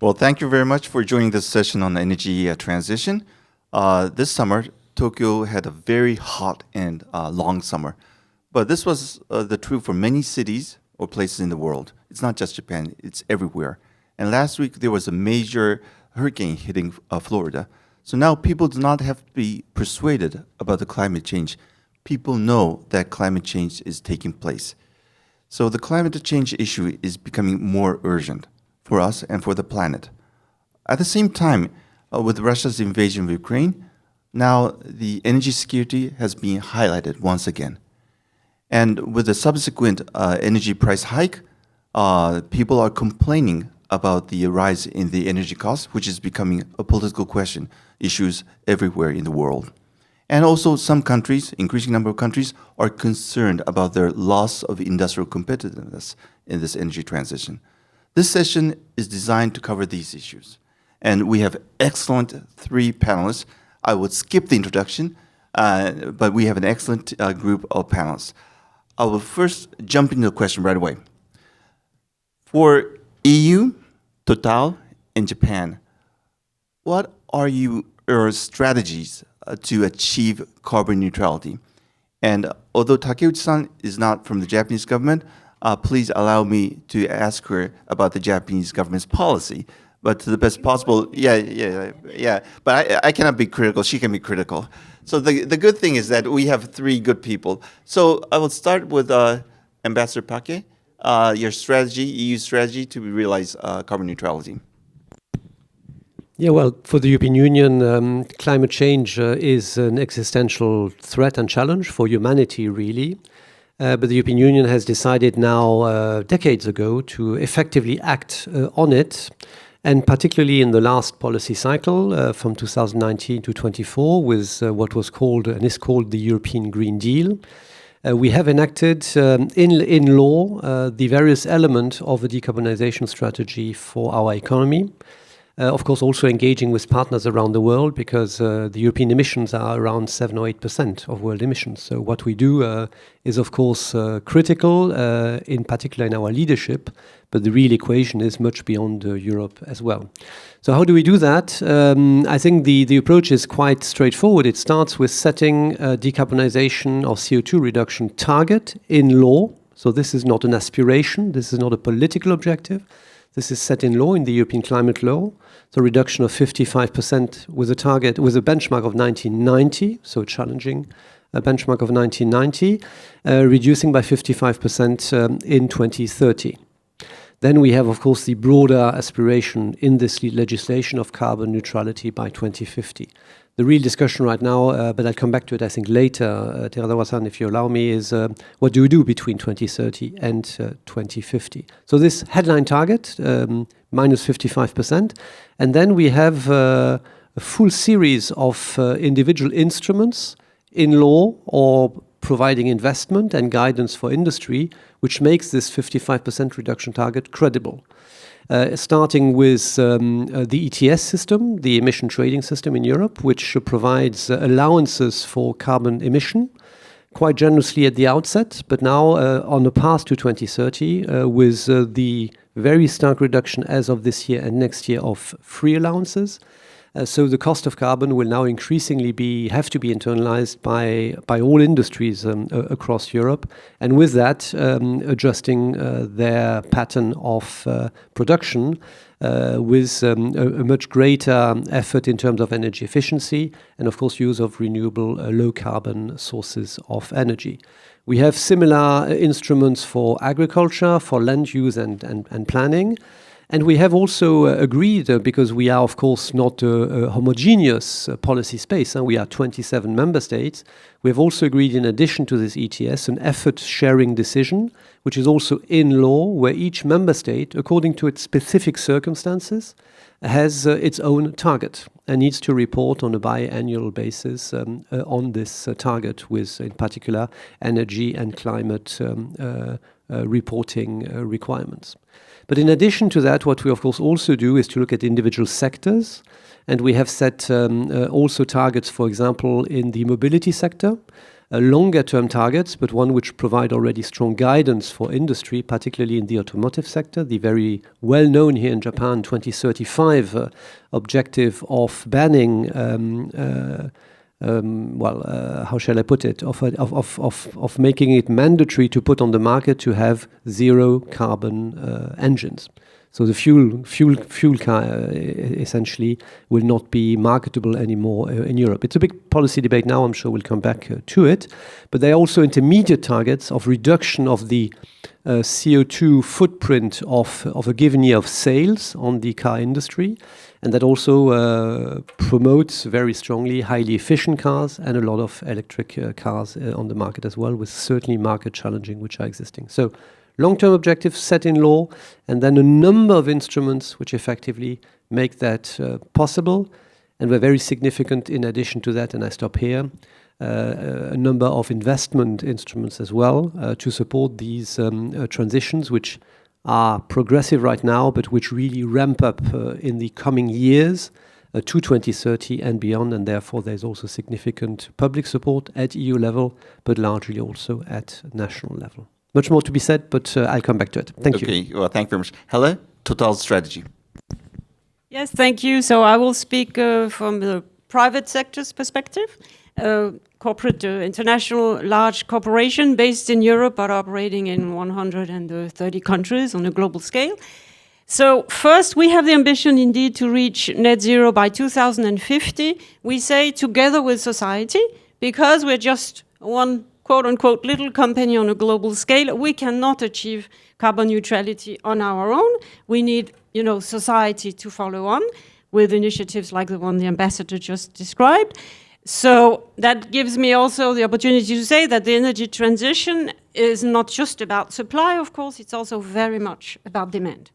Well, thank you very much for joining this session on energy transition. This summer, Tokyo had a very hot and long summer. But this was the truth for many cities or places in the world. It's not just Japan, it's everywhere. And last week, there was a major hurricane hitting Florida. So now people do not have to be persuaded about the climate change. People know that climate change is taking place. So the climate change issue is becoming more urgent for us and for the planet. At the same time, with Russia's invasion of Ukraine, now the energy security has been highlighted once again. And with the subsequent energy price hike, people are complaining about the rise in the energy cost, which is becoming a political question, issues everywhere in the world. And also some countries, increasing number of countries, are concerned about their loss of industrial competitiveness in this energy transition. This session is designed to cover these issues. And we have excellent 3 panelists. I would skip the introduction, but we have an excellent group of panelists. I will first jump into the question right away. For EU, Total, and Japan, what are your strategies to achieve carbon neutrality? And although Takeuchi-san is not from the Japanese government, please allow me to ask her about the Japanese government's policy. But to the best possible, yeah. But I cannot be critical. She can be critical. So the good thing is that we have 3 good people. So I will start with Ambassador Paquet, your strategy, EU strategy to realize carbon neutrality. Yeah, well, for the European Union, climate change is an existential threat and challenge for humanity, really. But the European Union has decided now, decades ago, to effectively act on it, and particularly in the last policy cycle from 2019 to 24 with what was called and is called the European Green Deal. We have enacted in law the various elements of a decarbonization strategy for our economy. Of course, also engaging with partners around the world, because the European emissions are around 7 or 8% of world emissions. So what we do is, of course, critical, in particular in our leadership, but the real equation is much beyond Europe as well. So how do we do that? I think the approach is quite straightforward. It starts with setting a decarbonization or CO2 reduction target in law. So this is not an aspiration. This is not a political objective. This is set in law, in the European climate law. So reduction of 55% with a target, with a benchmark of 1990, so challenging a benchmark of 1990, reducing by 55% in 2030. Then we have, of course, the broader aspiration in this legislation of carbon neutrality by 2050. The real discussion right now, but I'll come back to it, I think, later, Teradawa-san, if you allow me, is what do we do between 2030 and 2050? So this headline target, minus 55%, and then we have a full series of individual instruments in law or providing investment and guidance for industry, which makes this 55% reduction target credible. Starting with the ETS system, the emission trading system in Europe, which provides allowances for carbon emission quite generously at the outset, but now on the path to 2030 with the very stark reduction as of this year and next year of free allowances. So the cost of carbon will now increasingly have to be internalized by all industries across Europe, and with that adjusting their pattern of production with a much greater effort in terms of energy efficiency and, of course, use of renewable low carbon sources of energy. We have similar instruments for agriculture, for land use and planning. And we have also agreed, because we are, of course, not a homogeneous policy space, and we are 27 member states, we have also agreed, in addition to this ETS, an effort-sharing decision, which is also in law, where each member state, according to its specific circumstances, has its own target and needs to report on a biannual basis on this target with, in particular, energy and climate reporting requirements. But in addition to that, what we of course also do is to look at individual sectors, and we have set also targets, for example, in the mobility sector, longer-term targets, but one which provide already strong guidance for industry, particularly in the automotive sector. The very well-known here in Japan 2035 objective of banning, how shall I put it, of making it mandatory to put on the market to have zero carbon engines. So the fuel car essentially will not be marketable anymore in Europe. It's a big policy debate now. I'm sure we'll come back to it. But there are also intermediate targets of reduction of the CO2 footprint of a given year of sales on the car industry. And that also promotes very strongly highly efficient cars and a lot of electric cars on the market as well, with certainly market challenging which are existing. So long-term objectives set in law, and then a number of instruments which effectively make that possible. And we're very significant in addition to that, and I stop here, a number of investment instruments as well to support these transitions, which are progressive right now, but which really ramp up in the coming years to 2030 and beyond. And therefore, there's also significant public support at EU level, but largely also at national level. Much more to be said, but I'll come back to it. Thank you. Okay, well, thank you very much. Helle, Total strategy. Yes, thank you. So I will speak from the private sector's perspective. Corporate, international large corporation based in Europe but operating in 130 countries on a global scale. So first, we have the ambition indeed to reach net zero by 2050. We say together with society, because we're just one quote-unquote little company on a global scale, we cannot achieve carbon neutrality on our own. We need, society to follow on with initiatives like the one the ambassador just described. So that gives me also the opportunity to say that the energy transition is not just about supply, of course, it's also very much about demand.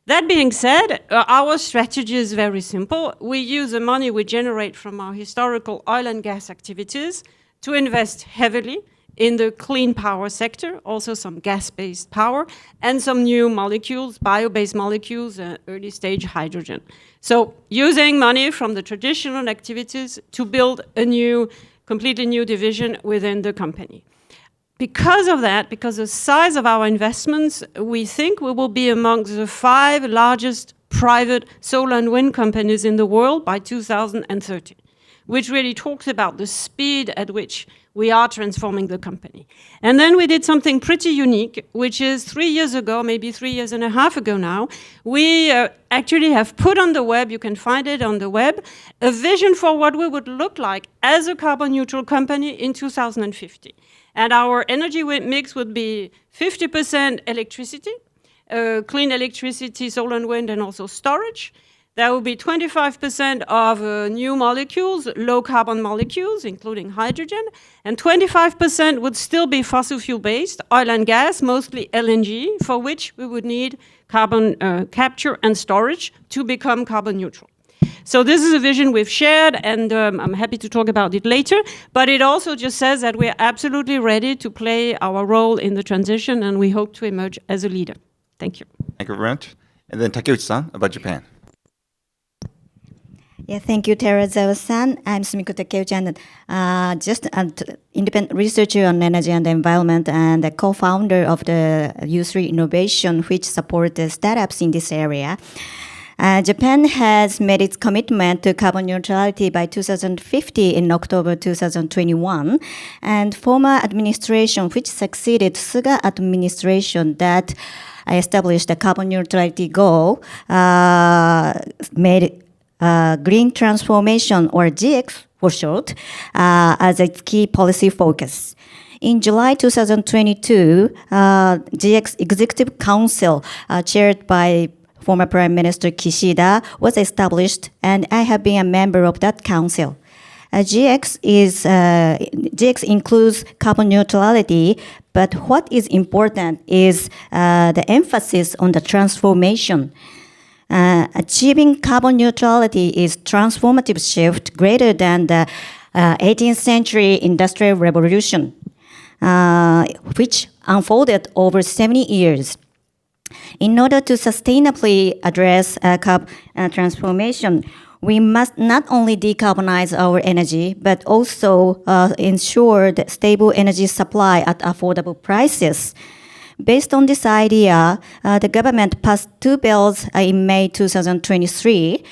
That being said, our strategy is very simple. We use the money we generate from our historical oil and gas activities to invest heavily in the clean power sector, also some gas-based power, and some new molecules, bio-based molecules, early stage hydrogen. So using money from the traditional activities to build a completely new division within the company. Because of that, because the size of our investments, we think we will be amongst the 5 largest private solar and wind companies in the world by 2030. Which really talks about the speed at which we are transforming the company. And then we did something pretty unique, which is 3 years ago, maybe 3 years and a half ago now, we actually have put on the web, you can find it on the web, a vision for what we would look like as a carbon neutral company in 2050. And our energy mix would be 50% electricity, clean electricity, solar and wind, and also storage. There will be 25% of new molecules, low carbon molecules, including hydrogen, and 25% would still be fossil fuel based, oil and gas, mostly LNG, for which we would need carbon capture and storage to become carbon neutral. So this is a vision we've shared, and I'm happy to talk about it later, but it also just says that we're absolutely ready to play our role in the transition, and we hope to emerge as a leader. Thank you. Thank you very much. And then Takeuchi-san, about Japan. Yeah, thank you, Terazawa-san. I'm Sumiko Takeuchi, and just an independent researcher on energy and the environment and the co-founder of the U3 Innovation, which supports the startups in this area. Japan has made its commitment to carbon neutrality by 2050 in October 2021, and former administration, which succeeded Suga administration that established the carbon neutrality goal, made green transformation, or GX for short, as its key policy focus. In July 2022, GX Executive Council, chaired by former Prime Minister Kishida, was established, and I have been a member of that council. GX includes carbon neutrality, but what is important is the emphasis on the transformation. Achieving carbon neutrality is transformative shift greater than the 18th century industrial revolution, which unfolded over 70 years. In order to sustainably address transformation, we must not only decarbonize our energy, but also ensure the stable energy supply at affordable prices. Based on this idea, the government passed two bills in May 2023,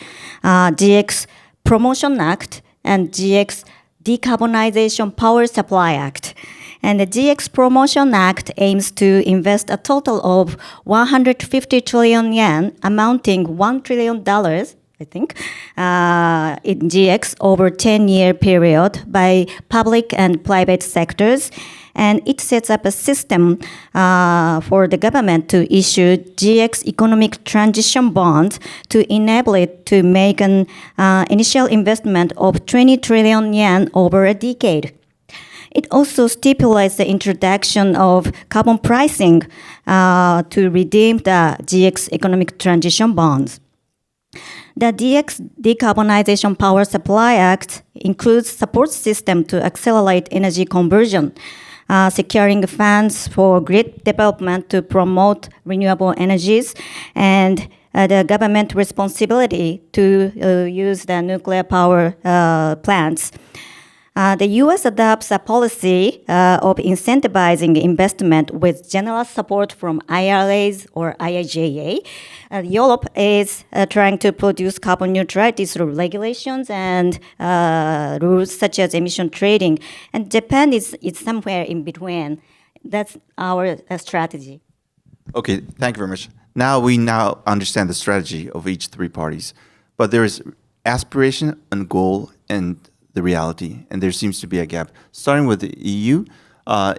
GX Promotion Act and GX Decarbonization Power Supply Act. And the GX Promotion Act aims to invest a total of 150 trillion yen, amounting $1 trillion, I think, in GX over 10-year period by public and private sectors. And it sets up a system for the government to issue GX economic transition bonds to enable it to make an initial investment of 20 trillion yen over a decade. It also stipulates the introduction of carbon pricing to redeem the GX economic transition bonds. The DX Decarbonization Power Supply Act includes support system to accelerate energy conversion, securing funds for grid development to promote renewable energies, and the government responsibility to use the nuclear power plants. The U.S. adopts a policy of incentivizing investment with general support from IRAs or IIJA. Europe is trying to produce carbon neutrality through regulations and rules such as emission trading. And Japan is somewhere in between. That's our strategy. Okay, thank you very much. Now we understand the strategy of each three parties, but there is aspiration and goal and the reality, and there seems to be a gap. Starting with the EU,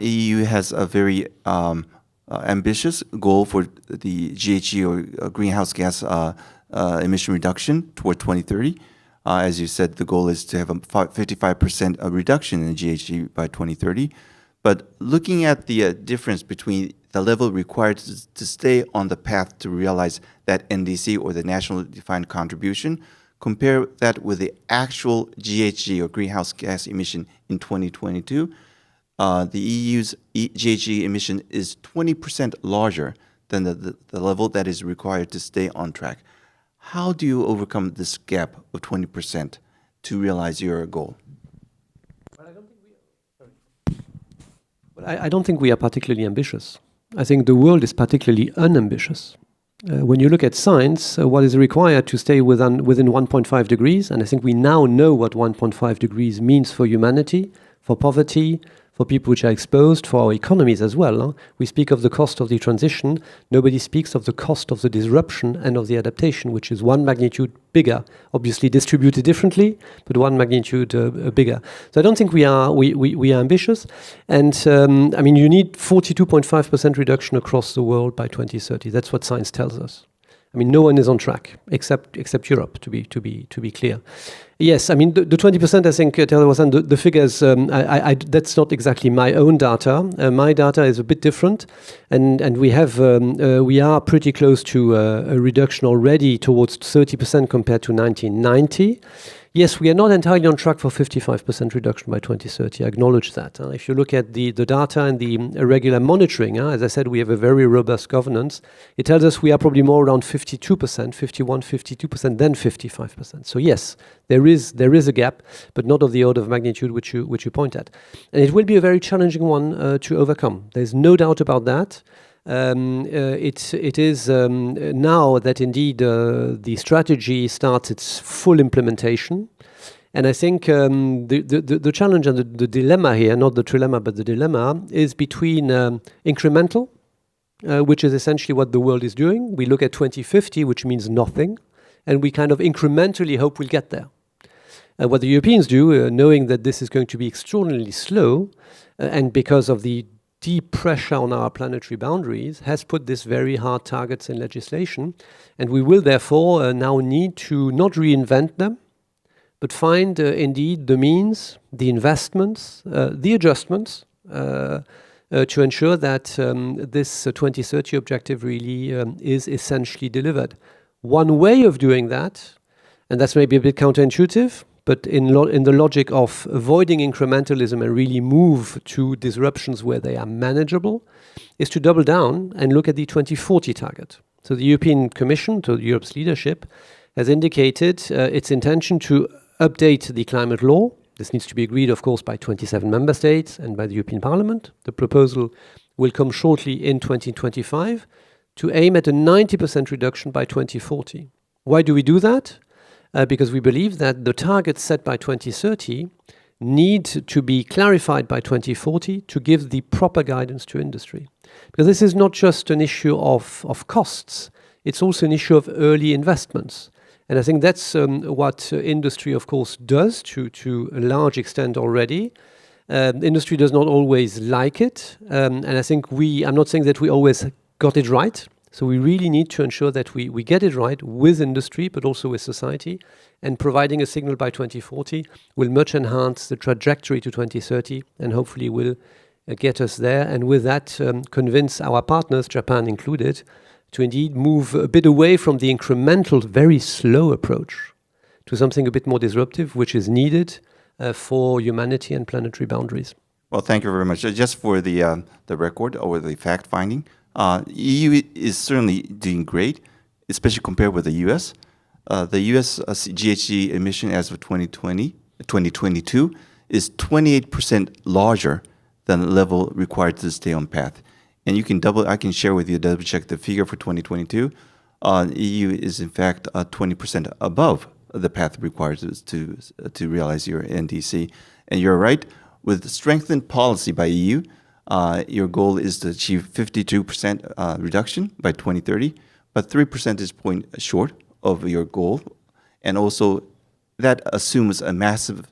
EU has a very ambitious goal for the GHG or greenhouse gas emission reduction toward 2030. As you said, the goal is to have a 55% reduction in GHG by 2030. But looking at the difference between the level required to stay on the path to realize that NDC or the national defined contribution, compare that with the actual GHG or greenhouse gas emission in 2022. The EU's GHG emission is 20% larger than the level that is required to stay on track. How do you overcome this gap of 20% to realize your goal? I don't think we are particularly ambitious. I think the world is particularly unambitious. When you look at science, what is required to stay within 1.5 degrees, and I think we now know what 1.5 degrees means for humanity, for poverty, for people which are exposed, for our economies as well. We speak of the cost of the transition. Nobody speaks of the cost of the disruption and of the adaptation, which is one magnitude bigger, obviously distributed differently, but one magnitude bigger. So I don't think we are ambitious. And I mean, you need 42.5% reduction across the world by 2030. That's what science tells us. I mean, no one is on track except Europe, to be clear. Yes, I mean the 20%. I think the figures. That's not exactly my own data. My data is a bit different, and we are pretty close to a reduction already towards 30% compared to 1990. Yes, we are not entirely on track for 55% reduction by 2030. I acknowledge that. If you look at the data and the regular monitoring, as I said, we have a very robust governance. It tells us we are probably more around 52%, 51, 52% than 55%. So yes, there is a gap, but not of the order of magnitude which you point at. And it will be a very challenging one to overcome. There's no doubt about that. It is now that indeed the strategy starts its full implementation, and I think the challenge and the dilemma here, not the trilemma but the dilemma, is between incremental, which is essentially what the world is doing. We look at 2050, which means nothing, and we kind of incrementally hope we'll get there. What the Europeans do, knowing that this is going to be extraordinarily slow, and because of the deep pressure on our planetary boundaries, has put these very hard targets in legislation, and we will therefore now need to not reinvent them, but find indeed the means, the investments, the adjustments to ensure that this 2030 objective really is essentially delivered. One way of doing that, and that's maybe a bit counterintuitive, but in the logic of avoiding incrementalism and really move to disruptions where they are manageable, is to double down and look at the 2040 target. So the European Commission, to Europe's leadership, has indicated its intention to update the climate law. This needs to be agreed, of course, by 27 member states and by the European Parliament. The proposal will come shortly in 2025 to aim at a 90% reduction by 2040. Why do we do that? Because we believe that the targets set by 2030 need to be clarified by 2040 to give the proper guidance to industry. Because this is not just an issue of costs, it's also an issue of early investments. And I think that's what industry, of course, does to a large extent already. Industry does not always like it. And I think I'm not saying that we always got it right. So we really need to ensure that we get it right with industry, but also with society. And providing a signal by 2040 will much enhance the trajectory to 2030 and hopefully will get us there. And with that, convince our partners, Japan included, to indeed move a bit away from the incremental, very slow approach to something a bit more disruptive, which is needed for humanity and planetary boundaries. Well, thank you very much. Just for the record or the fact finding, EU is certainly doing great, especially compared with the US. The US GHG emission as of 2022 is 28% larger than the level required to stay on path. And I can share with you, double check the figure for 2022. EU is in fact 20% above the path required to realize your NDC. And you're right, with strengthened policy by EU, your goal is to achieve 52% reduction by 2030, but 3 percentage point short of your goal. And also that assumes a massive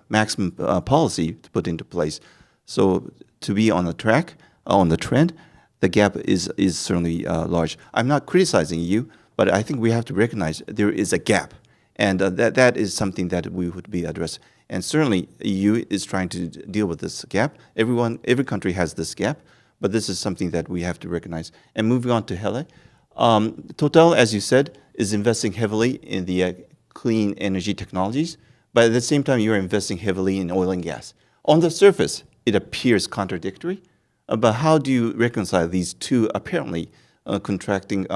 maximum policy to put into place. So to be on the track, on the trend, the gap is certainly large. I'm not criticizing you, but I think we have to recognize there is a gap, and that is something that we would be addressed. And certainly, EU is trying to deal with this gap. Every country has this gap, but this is something that we have to recognize. And moving on to Helle, Total, as you said, is investing heavily in the clean energy technologies, but at the same time, you're investing heavily in oil and gas. On the surface, it appears contradictory. But how do you reconcile these two apparently contradicting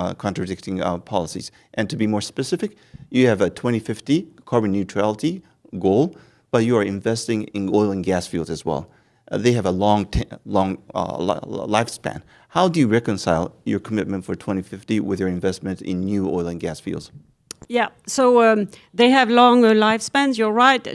policies? And to be more specific, you have a 2050 carbon neutrality goal, but you are investing in oil and gas fields as well. They have a long lifespan. How do you reconcile your commitment for 2050 with your investment in new oil and gas fields? Yeah, so they have longer lifespans, you're right.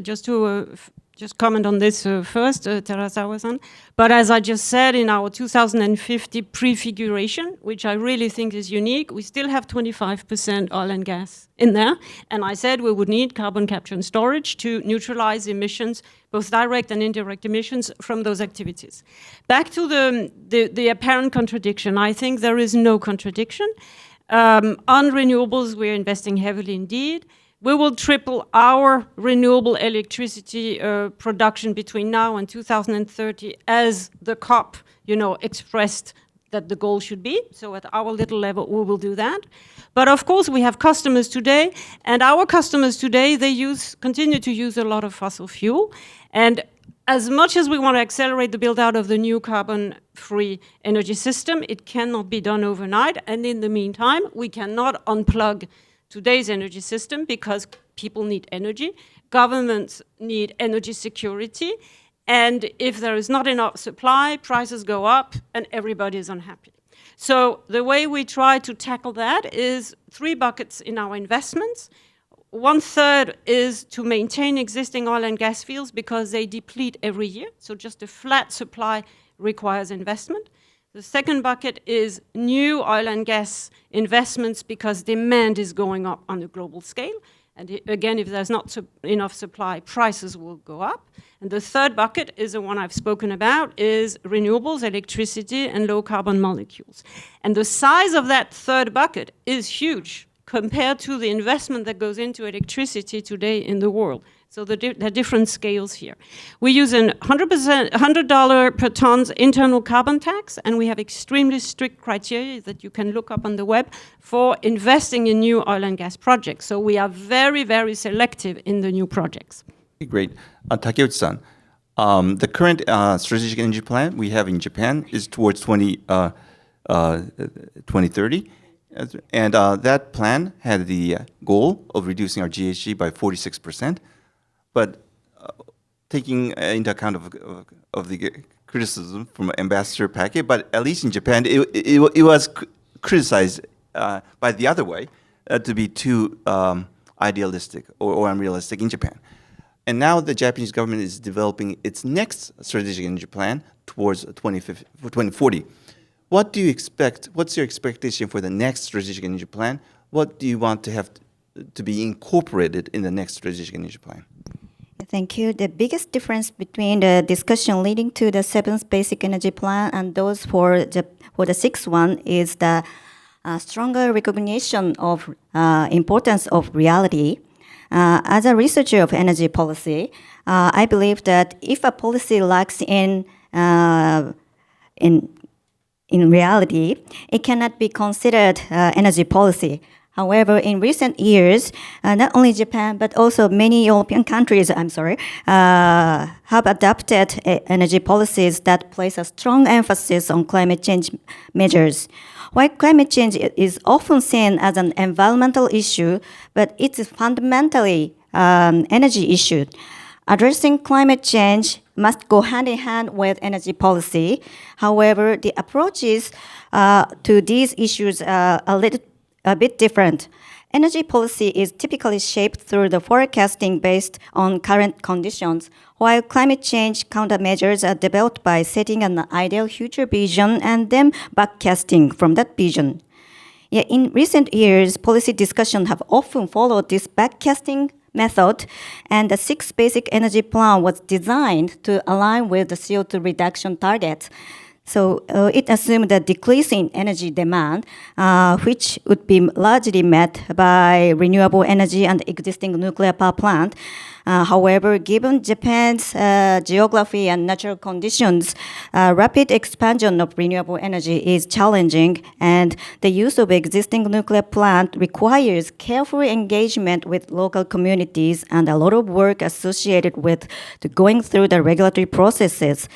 Just comment on this first, Terasawa-san. But as I just said, in our 2050 prefiguration, which I really think is unique, we still have 25% oil and gas in there. And I said we would need carbon capture and storage to neutralize emissions, both direct and indirect emissions from those activities. Back to the apparent contradiction, I think there is no contradiction. On renewables, we're investing heavily indeed. We will triple our renewable electricity production between now and 2030 as the COP, expressed that the goal should be. So at our little level, we will do that. But of course, we have customers today, and our customers today, they continue to use a lot of fossil fuel. And as much as we want to accelerate the build-out of the new carbon-free energy system, it cannot be done overnight. And in the meantime, we cannot unplug today's energy system because people need energy, governments need energy security, and if there is not enough supply, prices go up and everybody is unhappy. So the way we try to tackle that is 3 buckets in our investments. 1/3 is to maintain existing oil and gas fields because they deplete every year, so just a flat supply requires investment. The second bucket is new oil and gas investments because demand is going up on a global scale. And again, if there's not enough supply, prices will go up. And the third bucket is the one I've spoken about, is renewables, electricity, and low carbon molecules. And the size of that third bucket is huge compared to the investment that goes into electricity today in the world. So there are different scales here. We use a $100 per tons internal carbon tax, and we have extremely strict criteria that you can look up on the web for investing in new oil and gas projects. So we are very, very selective in the new projects. Great. Takeuchi-san, the current strategic energy plan we have in Japan is towards 2030. And that plan had the goal of reducing our GHG by 46%. But taking into account of the criticism from Ambassador Paquet, but at least in Japan, it was criticized by the other way to be too idealistic or unrealistic in Japan. And now the Japanese government is developing its next strategic energy plan towards 2040. What do you expect? What's your expectation for the next strategic energy plan? What do you want to have to be incorporated in the next strategic energy plan? Thank you. The biggest difference between the discussion leading to the seventh basic energy plan and those for the sixth one is the stronger recognition of importance of reality. As a researcher of energy policy, I believe that if a policy lacks in reality, it cannot be considered energy policy. However, in recent years, not only Japan, but also many European countries, have adopted energy policies that place a strong emphasis on climate change measures. While climate change is often seen as an environmental issue, but it is fundamentally an energy issue. Addressing climate change must go hand in hand with energy policy. However, the approaches to these issues are a bit different. Energy policy is typically shaped through the forecasting based on current conditions, while climate change countermeasures are developed by setting an ideal future vision and then backcasting from that vision. Yet in recent years, policy discussions have often followed this backcasting method, and the sixth basic energy plan was designed to align with the CO2 reduction targets. So it assumed a decrease in energy demand, which would be largely met by renewable energy and existing nuclear power plant. However, given Japan's geography and natural conditions, rapid expansion of renewable energy is challenging, and the use of existing nuclear plant requires careful engagement with local communities and a lot of work associated with going through the regulatory processes.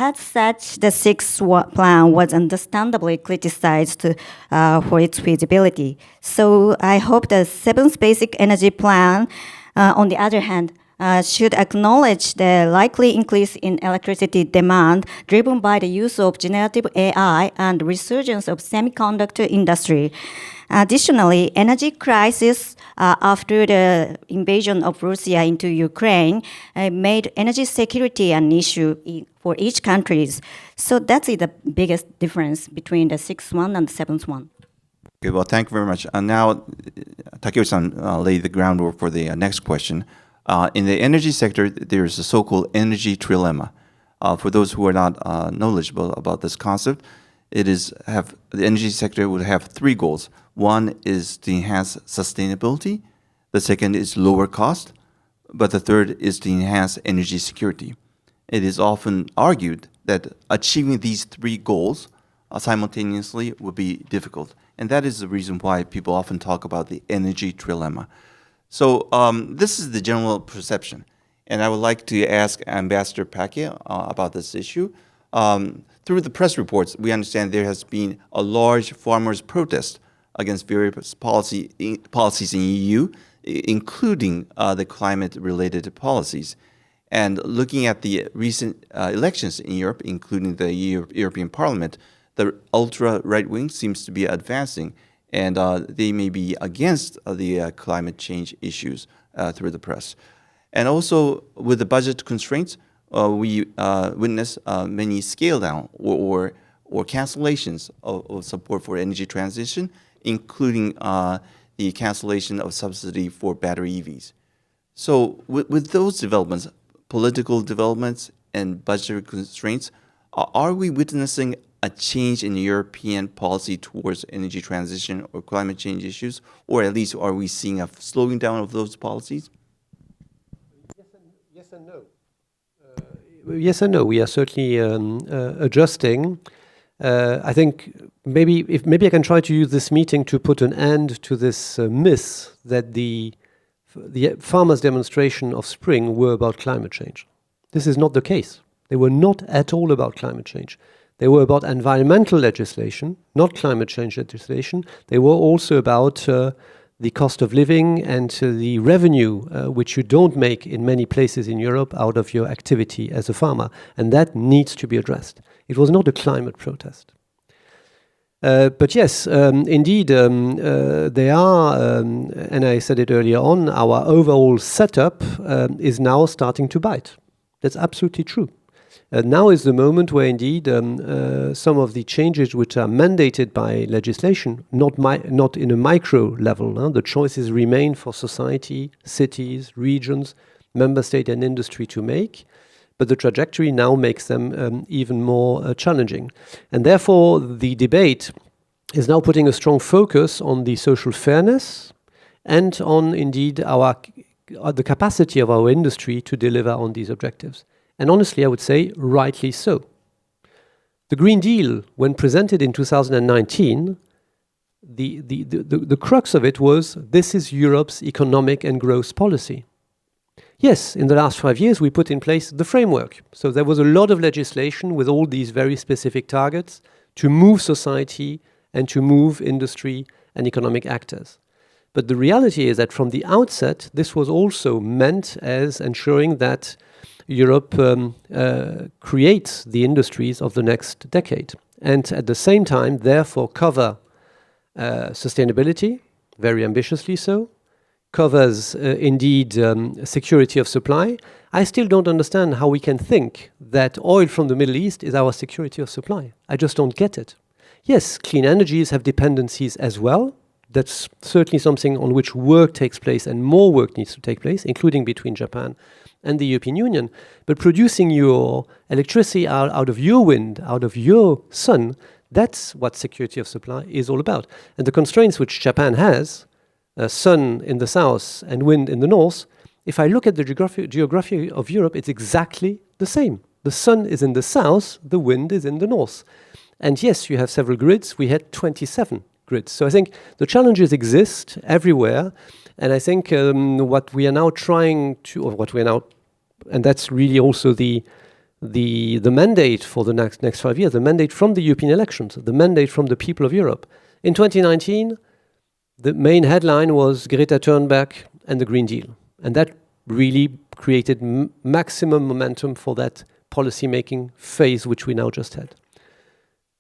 As such, the sixth plan was understandably criticized for its feasibility. So I hope the seventh basic energy plan, on the other hand, should acknowledge the likely increase in electricity demand driven by the use of generative AI and resurgence of semiconductor industry. Additionally, energy crisis after the invasion of Russia into Ukraine made energy security an issue for each country. So that's the biggest difference between the sixth one and the seventh one. Okay, well, thank you very much. Now, Takeuchi-san laid the groundwork for the next question. In the energy sector, there is a so-called energy trilemma. For those who are not knowledgeable about this concept, the energy sector would have three goals. One is to enhance sustainability. The second is lower cost. But the third is to enhance energy security. It is often argued that achieving these three goals simultaneously would be difficult. And that is the reason why people often talk about the energy trilemma. So this is the general perception. And I would like to ask Ambassador Paquet about this issue. Through the press reports, we understand there has been a large farmers' protest against various policies in EU, including the climate-related policies. And looking at the recent elections in Europe, including the European Parliament, the ultra-right wing seems to be advancing, and they may be against the climate change issues through the press. And also, with the budget constraints, we witness many scale down or cancellations of support for energy transition, including the cancellation of subsidy for battery EVs. So with those developments, political developments and budgetary constraints, are we witnessing a change in European policy towards energy transition or climate change issues, or at least are we seeing a slowing down of those policies? Yes and no. Yes and no. We are certainly adjusting. I think maybe I can try to use this meeting to put an end to this myth that the farmers' demonstration of spring were about climate change. This is not the case. They were not at all about climate change. They were about environmental legislation, not climate change legislation. They were also about the cost of living and the revenue which you don't make in many places in Europe out of your activity as a farmer. And that needs to be addressed. It was not a climate protest. But yes, indeed, they are, and I said it earlier on, our overall setup is now starting to bite. That's absolutely true. Now is the moment where indeed some of the changes which are mandated by legislation, not in a micro level, the choices remain for society, cities, regions, member state and industry to make, but the trajectory now makes them even more challenging. And therefore the debate is now putting a strong focus on the social fairness and on indeed the capacity of our industry to deliver on these objectives. And honestly, I would say rightly so. The Green Deal, when presented in 2019, the crux of it was, this is Europe's economic and growth policy. Yes, in the last 5 years, we put in place the framework. So there was a lot of legislation with all these very specific targets to move society and to move industry and economic actors. But the reality is that from the outset, this was also meant as ensuring that Europe creates the industries of the next decade, and at the same time, therefore, cover sustainability, very ambitiously so, covers indeed security of supply. I still don't understand how we can think that oil from the Middle East is our security of supply. I just don't get it. Yes, clean energies have dependencies as well. That's certainly something on which work takes place, and more work needs to take place, including between Japan and the European Union. But producing your electricity out of your wind, out of your sun, that's what security of supply is all about. And the constraints which Japan has, sun in the south and wind in the north, if I look at the geography of Europe, it's exactly the same. The sun is in the south, the wind is in the north. And yes, you have several grids. We had 27 grids. So I think the challenges exist everywhere. And I think what we are now trying to, or what we are now, and that's really also the mandate for the next 5 years, the mandate from the European elections, the mandate from the people of Europe. In 2019, the main headline was Greta Thunberg and the Green Deal. And that really created maximum momentum for that policy-making phase which we now just had.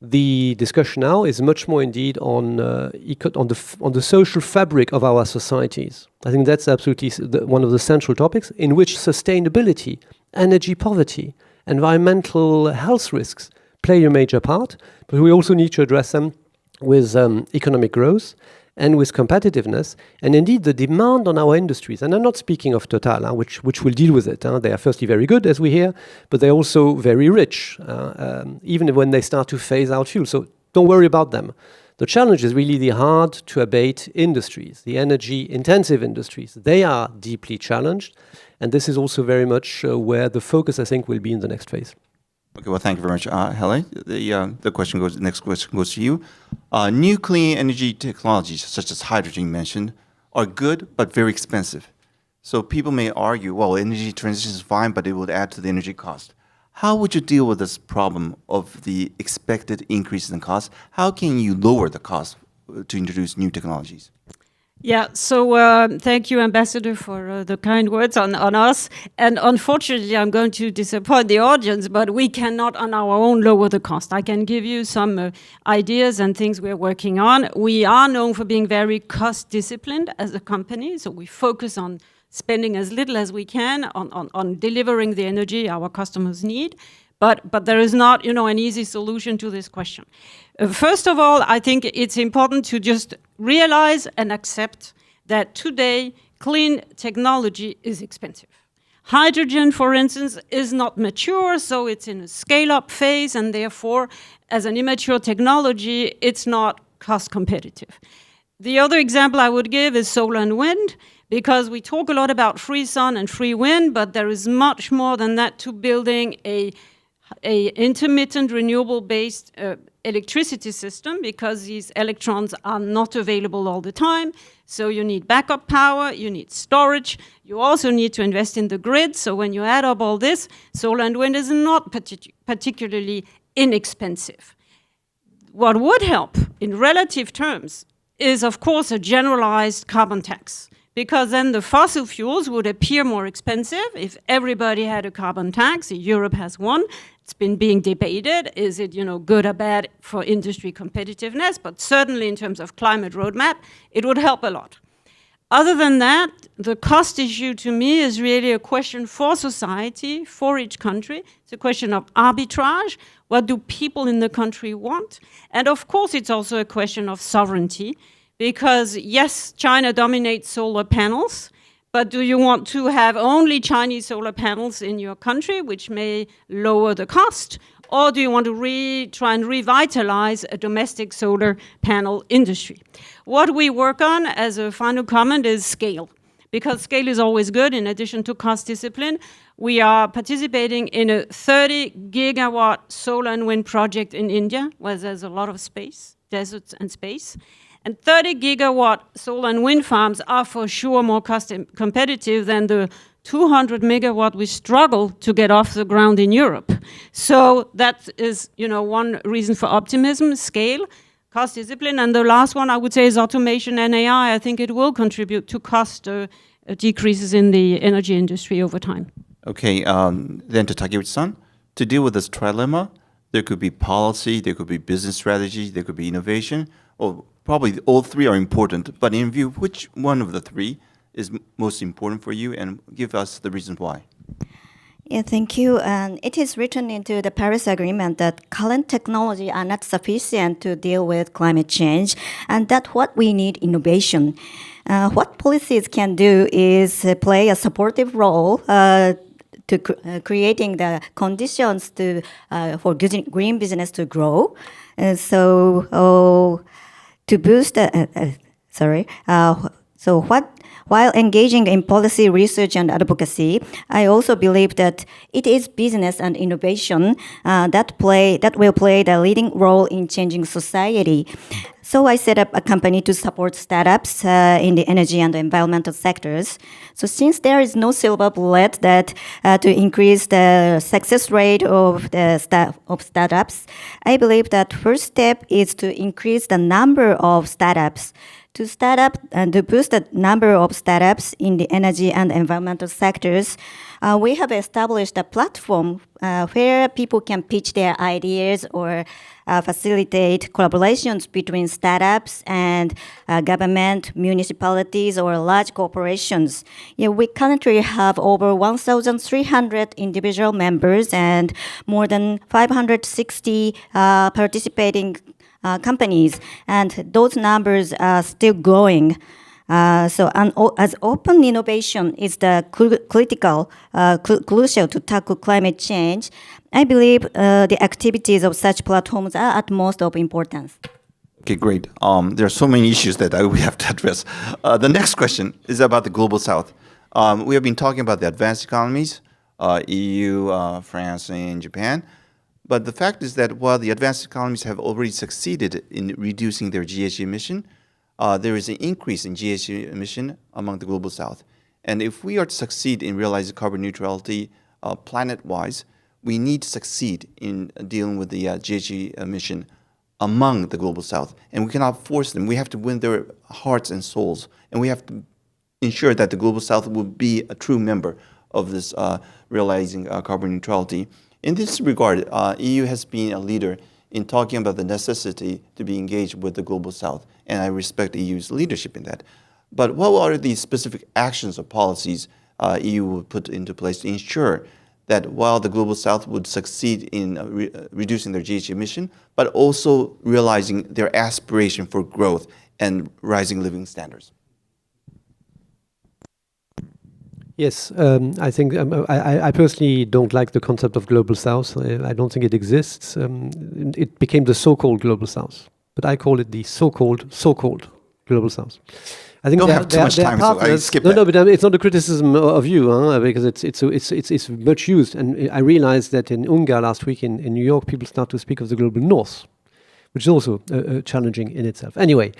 The discussion now is much more indeed on the social fabric of our societies. I think that's absolutely one of the central topics in which sustainability, energy poverty, environmental health risks play a major part, but we also need to address them with economic growth and with competitiveness, and indeed the demand on our industries. And I'm not speaking of Total, which will deal with it. They are firstly very good, as we hear, but they're also very rich, even when they start to phase out fuel. So don't worry about them. The challenge is really the hard-to-abate industries, the energy-intensive industries. They are deeply challenged, and this is also very much where the focus, I think, will be in the next phase. Okay, well, thank you very much, Helle. The next question goes to you. New clean energy technologies, such as hydrogen mentioned, are good but very expensive. So people may argue, well, energy transition is fine, but it would add to the energy cost. How would you deal with this problem of the expected increase in cost? How can you lower the cost to introduce new technologies? Yeah, so thank you, Ambassador, for the kind words on us. And unfortunately, I'm going to disappoint the audience, but we cannot on our own lower the cost. I can give you some ideas and things we're working on. We are known for being very cost disciplined as a company, so we focus on spending as little as we can on delivering the energy our customers need. But there is not, an easy solution to this question. First of all, I think it's important to just realize and accept that today clean technology is expensive. Hydrogen, for instance, is not mature, so it's in a scale-up phase, and therefore, as an immature technology, it's not cost competitive. The other example I would give is solar and wind, because we talk a lot about free sun and free wind, but there is much more than that to building a intermittent renewable-based electricity system, because these electrons are not available all the time. So you need backup power, you need storage, you also need to invest in the grid. So when you add up all this, solar and wind is not particularly inexpensive. What would help in relative terms is, of course, a generalized carbon tax, because then the fossil fuels would appear more expensive if everybody had a carbon tax. Europe has one. It's been being debated. Is it, good or bad for industry competitiveness? But certainly in terms of climate roadmap, it would help a lot. Other than that, the cost issue to me is really a question for society, for each country. It's a question of arbitrage. What do people in the country want? And of course, it's also a question of sovereignty, because yes, China dominates solar panels, but do you want to have only Chinese solar panels in your country, which may lower the cost? Or do you want to try and revitalize a domestic solar panel industry? What we work on as a final comment is scale, because scale is always good in addition to cost discipline. We are participating in a 30 gigawatt solar and wind project in India, where there's a lot of space, deserts and space. And 30 gigawatt solar and wind farms are for sure more cost competitive than the 200 megawatt we struggle to get off the ground in Europe. So that is, one reason for optimism: scale, cost discipline. And the last one I would say is automation and AI. I think it will contribute to cost decreases in the energy industry over time. Okay, then to Takeuchi-san, to deal with this trilemma, there could be policy, there could be business strategy, there could be innovation, or probably all three are important, but in view, which one of the three is most important for you, and give us the reasons why? Yeah, thank you. And it is written into the Paris Agreement that current technology are not sufficient to deal with climate change, and that what we need innovation. What policies can do is play a supportive role to creating the conditions to for green business to grow. To boost while engaging in policy research and advocacy, I also believe that it is business and innovation that will play the leading role in changing society. So I set up a company to support startups in the energy and the environmental sectors. So since there is no silver bullet that to increase the success rate of the startups, I believe that first step is to increase the number of startups. To boost the number of startups in the energy and environmental sectors, we have established a platform where people can pitch their ideas or facilitate collaborations between startups and government, municipalities, or large corporations. Yeah, we currently have over 1,300 individual members and more than 560 participating companies, and those numbers are still growing. As open innovation is the crucial to tackle climate change, I believe the activities of such platforms are at most of importance. Okay, great. There are so many issues that we have to address. The next question is about the Global South. We have been talking about the advanced economies, EU, France, and Japan. But the fact is that while the advanced economies have already succeeded in reducing their GHG emission, there is an increase in GHG emission among the Global South. And if we are to succeed in realizing carbon neutrality planet-wise, we need to succeed in dealing with the GHG emission among the Global South. And we cannot force them. We have to win their hearts and souls. And we have to ensure that the Global South will be a true member of this realizing carbon neutrality. In this regard, EU has been a leader in talking about the necessity to be engaged with the Global South, and I respect EU's leadership in that. But what are the specific actions or policies EU will put into place to ensure that while the Global South would succeed in reducing their GHG emission, but also realizing their aspiration for growth and rising living standards? Yes, I think I personally don't like the concept of Global South. I don't think it exists. It became the so-called Global South, but I call it the so-called Global South. I think don't have too much time, so I skip that. No, but it's not a criticism of you, because it's much used. And I realized that in UNGA last week in New York, people start to speak of the Global North, which is also challenging in itself. Anyway,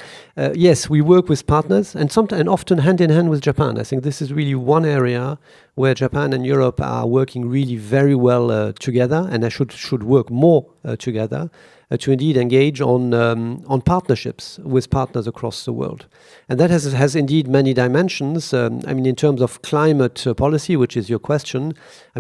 yes, we work with partners and often hand in hand with Japan. I think this is really one area where Japan and Europe are working really very well together, and they should work more together to indeed engage on partnerships with partners across the world. And that has indeed many dimensions. In terms of climate policy, which is your question,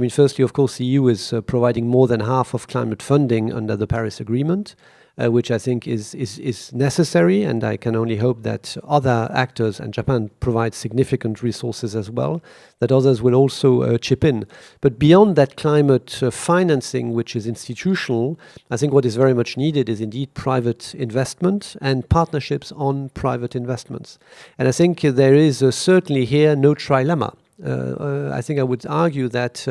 firstly, of course, the EU is providing more than half of climate funding under the Paris Agreement, which I think is necessary, and I can only hope that other actors, and Japan provides significant resources as well, that others will also chip in. But beyond that climate financing, which is institutional, I think what is very much needed is indeed private investment and partnerships on private investments. And I think there is certainly here no trilemma. I think I would argue that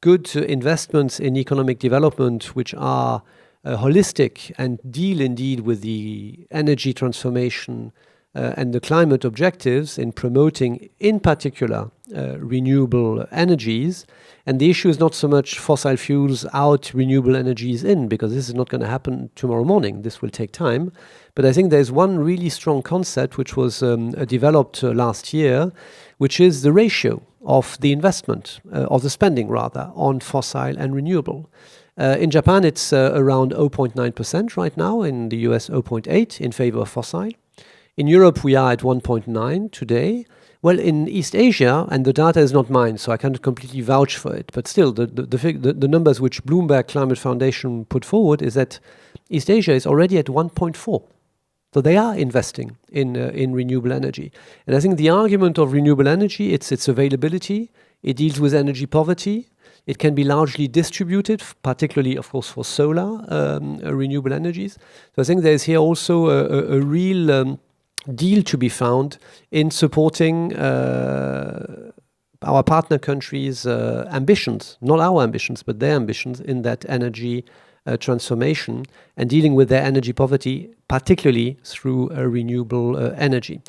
good investments in economic development, which are holistic and deal indeed with the energy transformation and the climate objectives in promoting, in particular, renewable energies. And the issue is not so much fossil fuels out, renewable energies in, because this is not going to happen tomorrow morning. This will take time. But I think there's one really strong concept which was developed last year, which is the ratio of the investment, of the spending rather, on fossil and renewable. In Japan, it's around 0.9% right now. In the US, 0.8% in favor of fossil. In Europe, we are at 1.9% today. Well, in East Asia, and the data is not mine, so I cannot completely vouch for it, but still, the numbers which Bloomberg Climate Foundation put forward is that East Asia is already at 1.4%. So they are investing in renewable energy. And I think the argument of renewable energy, it's its availability. It deals with energy poverty. It can be largely distributed, particularly, of course, for solar renewable energies. So I think there's here also a real deal to be found in supporting our partner countries' ambitions, not our ambitions, but their ambitions in that energy transformation and dealing with their energy poverty, particularly through renewable energy.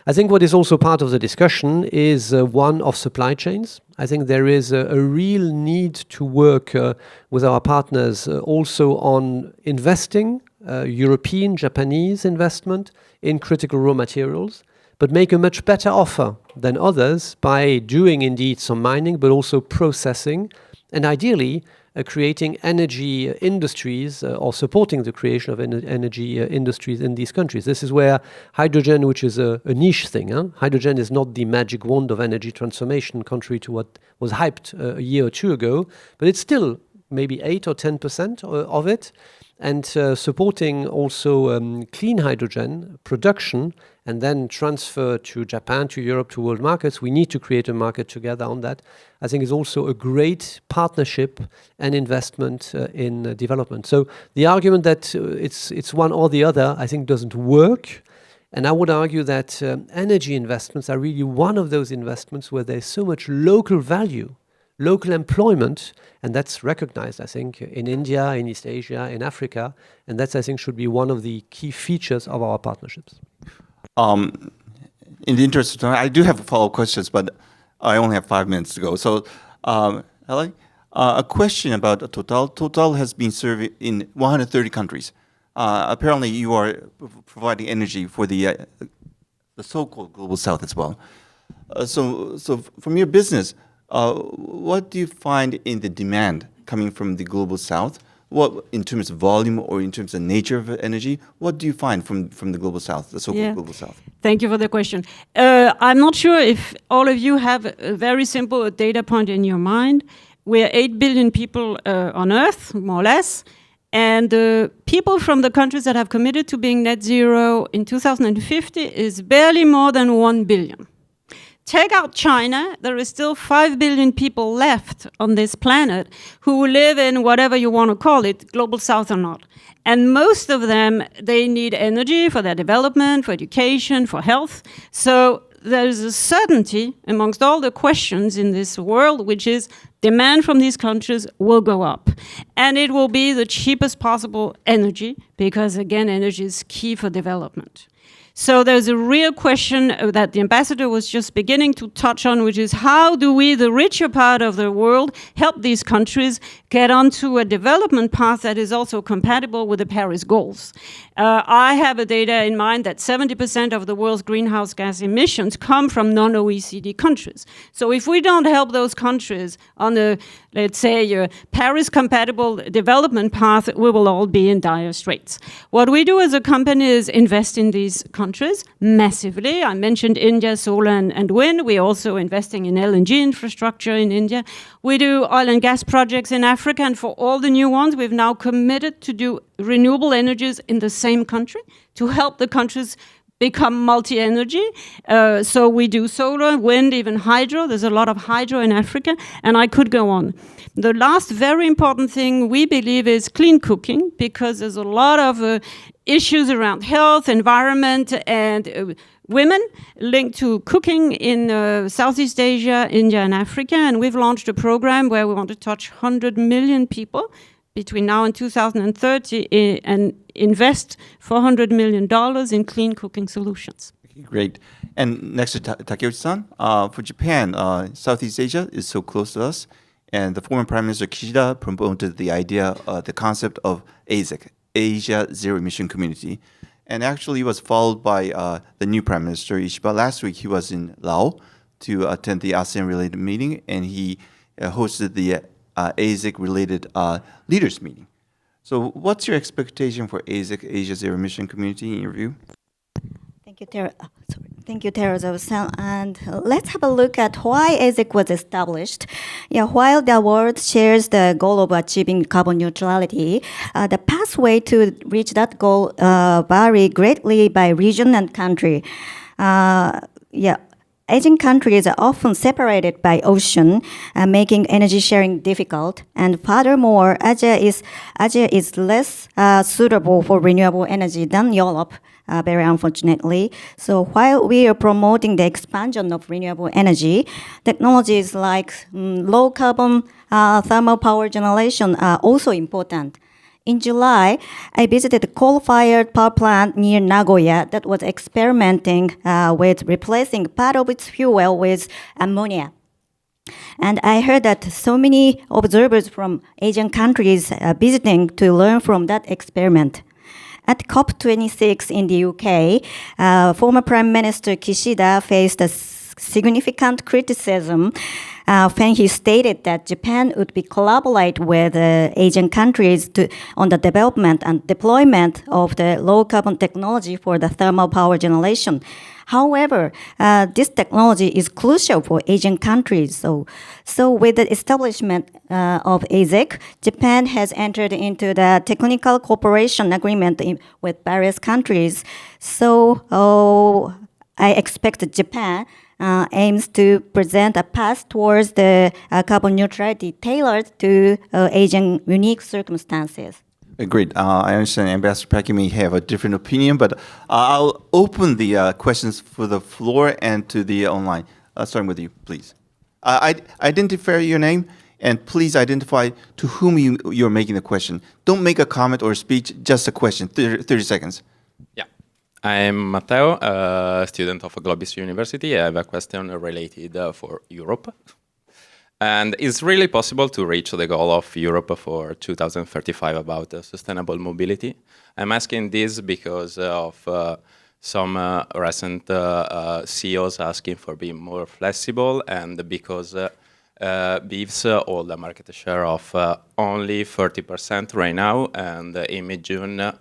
I think what is also part of the discussion is one of supply chains. I think there is a real need to work with our partners also on investing, European, Japanese investment in critical raw materials, but make a much better offer than others by doing indeed some mining, but also processing, and ideally creating energy industries or supporting the creation of energy industries in these countries. This is where hydrogen, which is a niche thing, hydrogen is not the magic wand of energy transformation, contrary to what was hyped a year or two ago, but it's still maybe 8 or 10% of it. And supporting also clean hydrogen production and then transfer to Japan, to Europe, to world markets. We need to create a market together on that. I think is also a great partnership and investment in development. So the argument that it's one or the other, I think doesn't work. And I would argue that energy investments are really one of those investments where there's so much local value, local employment, and that's recognized, I think, in India, in East Asia, in Africa, and that's, I think, should be one of the key features of our partnerships. In the interest of time, I do have follow-up questions, but I only have 5 minutes to go. So, Helle, a question about Total. Total has been serving in 130 countries. Apparently, you are providing energy for the so-called Global South as well. So from your business, what do you find in the demand coming from the Global South? What, in terms of volume or in terms of nature of energy, what do you find from the Global South, the so-called Global South? Thank you for the question. I'm not sure if all of you have a very simple data point in your mind. We're 8 billion people on Earth, more or less. And people from the countries that have committed to being net zero in 2050 is barely more than 1 billion. Take out China, there is still 5 billion people left on this planet who live in whatever you want to call it, Global South or not. And most of them, they need energy for their development, for education, for health. So there's a certainty amongst all the questions in this world, which is demand from these countries will go up. And it will be the cheapest possible energy, because again, energy is key for development. So there's a real question that the ambassador was just beginning to touch on, which is how do we, the richer part of the world, help these countries get onto a development path that is also compatible with the Paris goals. I have a data in mind that 70% of the world's greenhouse gas emissions come from non-OECD countries. So if we don't help those countries on a, let's say, Paris-compatible development path, we will all be in dire straits. What we do as a company is invest in these countries massively. I mentioned India, solar and wind. We're also investing in LNG infrastructure in India. We do oil and gas projects in Africa, and for all the new ones, we've now committed to do renewable energies in the same country to help the countries become multi-energy. So we do solar, wind, even hydro. There's a lot of hydro in Africa, and I could go on. The last very important thing we believe is clean cooking, because there's a lot of issues around health, environment, and women linked to cooking in Southeast Asia, India, and Africa. And we've launched a program where we want to touch 100 million people between now and 2030 and invest $400 million in clean cooking solutions. Okay, great. And next to Takeuchi-san, for Japan, Southeast Asia is so close to us, and the former Prime Minister Kishida promoted the idea, the concept of AZEC, Asia Zero Emission Community, and actually was followed by the new Prime Minister Ishiba. Last week he was in Laos to attend the ASEAN-related meeting, and he hosted the AZEC-related leaders meeting. So what's your expectation for AZEC, Asia Zero Emission Community, in your view? Thank you, Teresa-san. And let's have a look at why AZEC was established. Yeah, while the world shares the goal of achieving carbon neutrality, the pathway to reach that goal vary greatly by region and country. Asian countries are often separated by ocean, making energy sharing difficult. And furthermore, Asia is less suitable for renewable energy than Europe, very unfortunately. So while we are promoting the expansion of renewable energy, technologies like low carbon thermal power generation are also important. In July, I visited a coal-fired power plant near Nagoya that was experimenting with replacing part of its fuel with ammonia. And I heard that so many observers from Asian countries are visiting to learn from that experiment. At COP26 in the UK, former Prime Minister Kishida faced a significant criticism when he stated that Japan would collaborate with Asian countries on the development and deployment of the low-carbon technology for the thermal power generation. However, this technology is crucial for Asian countries. So with the establishment of AZEC, Japan has entered into the technical cooperation agreement with various countries. So I expect that Japan aims to present a path towards the carbon neutrality tailored to Asian unique circumstances. Great. I understand Ambassador Paquet may have a different opinion, but I'll open the questions for the floor and to the online. Starting with you, please. Identify your name, and please identify to whom you're making the question. Don't make a comment or a speech, just a question. 30 seconds. Yeah. I'm Matteo, a student of GLOBIS University. I have a question related for Europe. And it's really possible to reach the goal of Europe for 2035 about sustainable mobility. I'm asking this because of some recent CEOs asking for being more flexible, and because BEVs hold a market share of only 30% right now, and in mid-June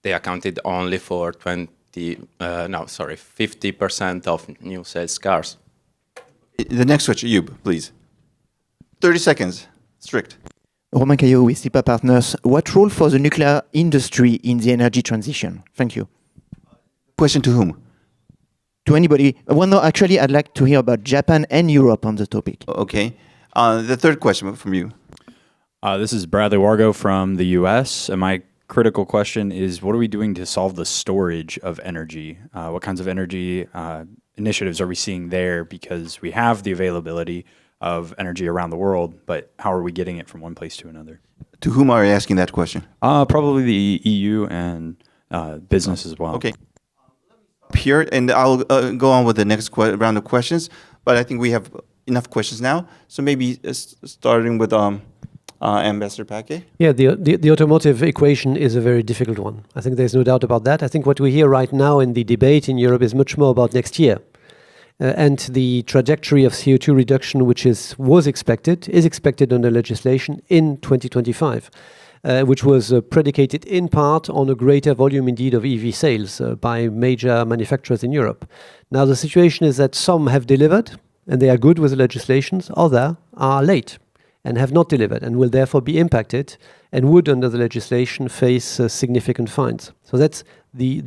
they accounted only for 50% of new sales cars. The next question, Yub, please. 30 seconds, strict. Romain Caillot with SIPA Partners. What role for the nuclear industry in the energy transition? Thank you. Question to whom? To anybody. Well, no, actually, I'd like to hear about Japan and Europe on the topic. Okay. The third question from you. This is Bradley Wargo from the US. And my critical question is, what are we doing to solve the storage of energy? What kinds of energy initiatives are we seeing there? Because we have the availability of energy around the world, but how are we getting it from one place to another? To whom are you asking that question? Probably the EU and business as well. Okay. here, and I'll go on with the next round of questions. But I think we have enough questions now. So maybe starting with Ambassador Paquet. Yeah, the automotive equation is a very difficult one. I think there's no doubt about that. I think what we hear right now in the debate in Europe is much more about next year. And the trajectory of CO2 reduction, which is expected under legislation in 2025, which was predicated in part on a greater volume indeed of EV sales by major manufacturers in Europe. Now the situation is that some have delivered and they are good with the legislations, others are late and have not delivered and will therefore be impacted and would under the legislation face significant fines. So that's the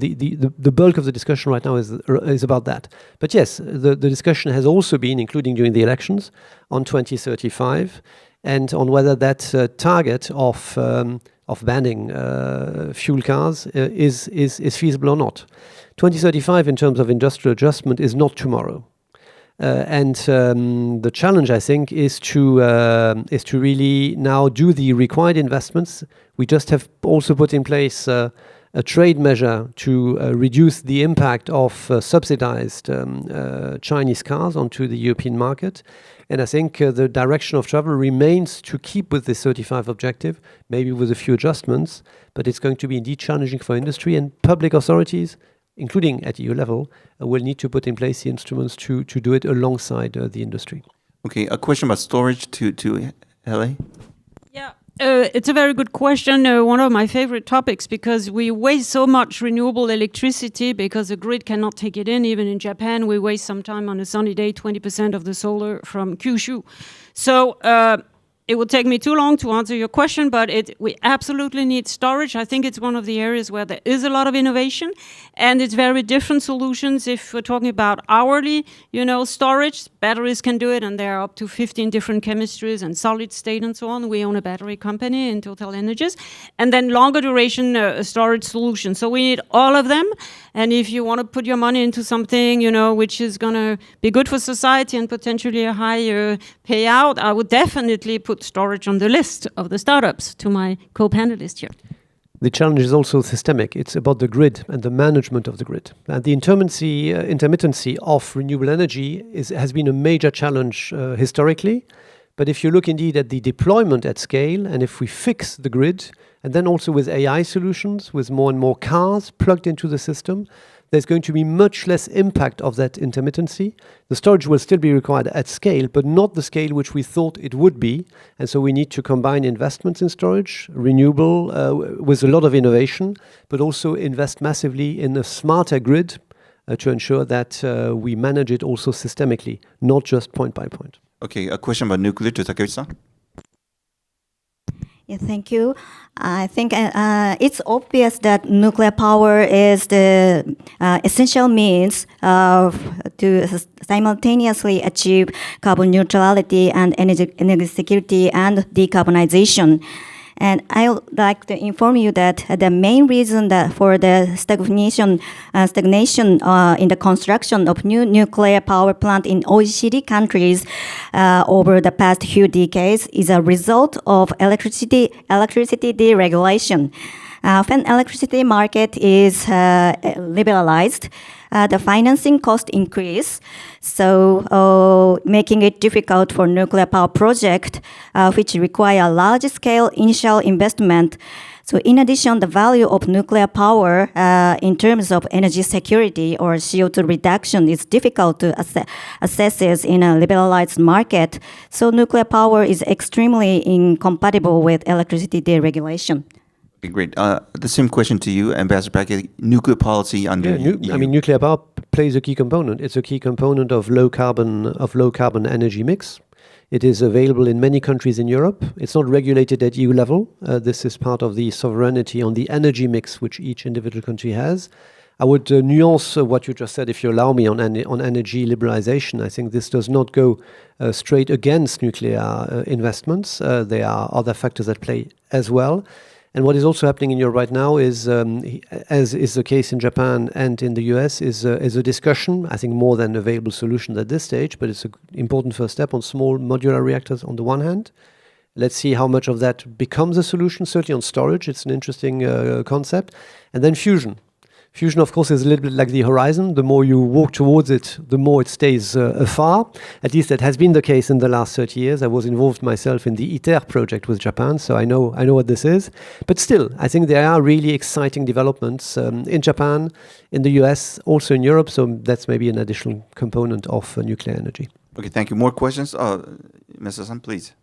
bulk of the discussion right now is about that. But yes, the discussion has also been, including during the elections, on 2035 and on whether that target of banning fuel cars is feasible or not. 2035 in terms of industrial adjustment is not tomorrow. And the challenge, I think, is to really now do the required investments. We just have also put in place a trade measure to reduce the impact of subsidized Chinese cars onto the European market. And I think the direction of travel remains to keep with this 35 objective, maybe with a few adjustments, but it's going to be indeed challenging for industry and public authorities, including at EU level, will need to put in place the instruments to do it alongside the industry. Okay, a question about storage to Helle. Yeah, it's a very good question. One of my favorite topics, because we waste so much renewable electricity because the grid cannot take it in. Even in Japan, we waste sometime on a sunny day 20% of the solar from Kyushu. So it would take me too long to answer your question, but we absolutely need storage. I think it's one of the areas where there is a lot of innovation, and it's very different solutions. If we're talking about hourly, storage, batteries can do it, and there are up to 15 different chemistries and solid state and so on. We own a battery company in TotalEnergies, and then longer duration storage solutions. So we need all of them. And if you want to put your money into something, which is going to be good for society and potentially a higher payout, I would definitely put storage on the list of the startups to my co-panelist here. The challenge is also systemic. It's about the grid and the management of the grid. And the intermittency of renewable energy has been a major challenge historically. But if you look indeed at the deployment at scale, and if we fix the grid, and then also with AI solutions, with more and more cars plugged into the system, there's going to be much less impact of that intermittency. The storage will still be required at scale, but not the scale which we thought it would be. And so we need to combine investments in storage, renewable, with a lot of innovation, but also invest massively in a smarter grid to ensure that we manage it also systemically, not just point by point. Okay, a question about nuclear to Takeuchi-san. Yeah, thank you. I think it's obvious that nuclear power is the essential means to simultaneously achieve carbon neutrality and energy security and decarbonization. And I would like to inform you that the main reason that for the stagnation in the construction of new nuclear power plant in OECD countries over the past few decades is a result of electricity deregulation. When electricity market is liberalized, the financing cost increase, so making it difficult for nuclear power project, which require large-scale initial investment. So in addition, the value of nuclear power in terms of energy security or CO2 reduction is difficult to assess in a liberalized market. So nuclear power is extremely incompatible with electricity deregulation. Okay, great. The same question to you, Ambassador Paquet. Nuclear policy under EU. Nuclear power plays a key component. It's a key component of low carbon energy mix. It is available in many countries in Europe. It's not regulated at EU level. This is part of the sovereignty on the energy mix which each individual country has. I would nuance what you just said, if you allow me, on energy liberalization. I think this does not go straight against nuclear investments. There are other factors at play as well. And what is also happening in Europe right now is, as is the case in Japan and in the US, is a discussion, I think more than available solutions at this stage, but it's an important first step on small modular reactors on the one hand. Let's see how much of that becomes a solution. Certainly on storage, it's an interesting concept. And then fusion. Fusion, of course, is a little bit like the horizon. The more you walk towards it, the more it stays afar. At least that has been the case in the last 30 years. I was involved myself in the ITER project with Japan, so I know what this is. But still, I think there are really exciting developments in Japan, in the US, also in Europe. So that's maybe an additional component of nuclear energy. Okay, thank you. More questions? Mr. San, please.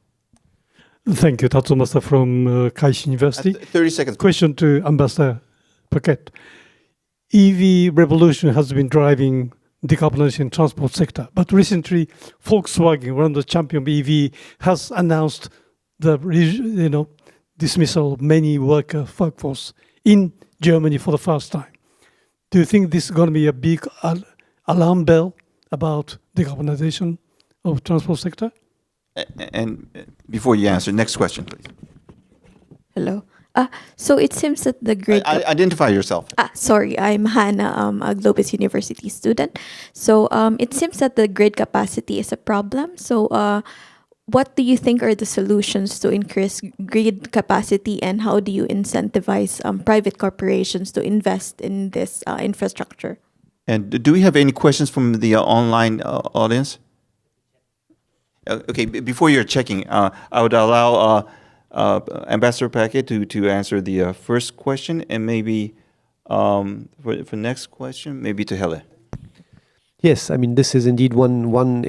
Thank you. Tatsumasa from Kaishi University. 30 seconds. Question to Ambassador Paquet. EV revolution has been driving decarbonization in transport sector, but recently Volkswagen, one of the champion EV, has announced the dismissal of many workforce in Germany for the first time. Do you think this is going to be a big alarm bell about decarbonization of transport sector? And before you answer, next question, please. Hello. So it seems that the grid... Identify yourself. Sorry, I'm Hannah, a GLOBIS University student. So it seems that the grid capacity is a problem. So what do you think are the solutions to increase grid capacity, and how do you incentivize private corporations to invest in this infrastructure? And do we have any questions from the online audience? Okay, before you're checking, I would allow Ambassador Paquet to answer the first question, and maybe for next question, maybe to Helle. Yes, I mean, this is indeed one